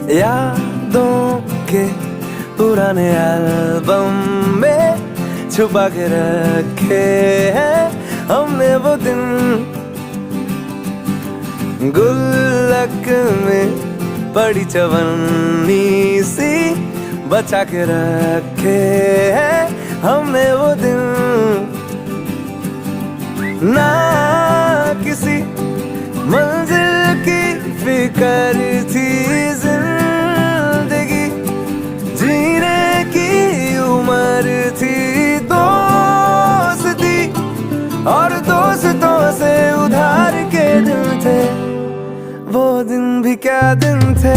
यादों के पुराने एल्बम में छुपा के रखे हैं हमने वो दिन, गुल्लक में पड़ी चवन्नी सी बचा के रखे हैं हमने वो दिन। ना किसी मंजिल की फिक्र थी, जिंदगी जीने की उम्र थी, दोस्ती और दोस्तों से उधार के दिन थे, वो दिन भी क्या दिन थे।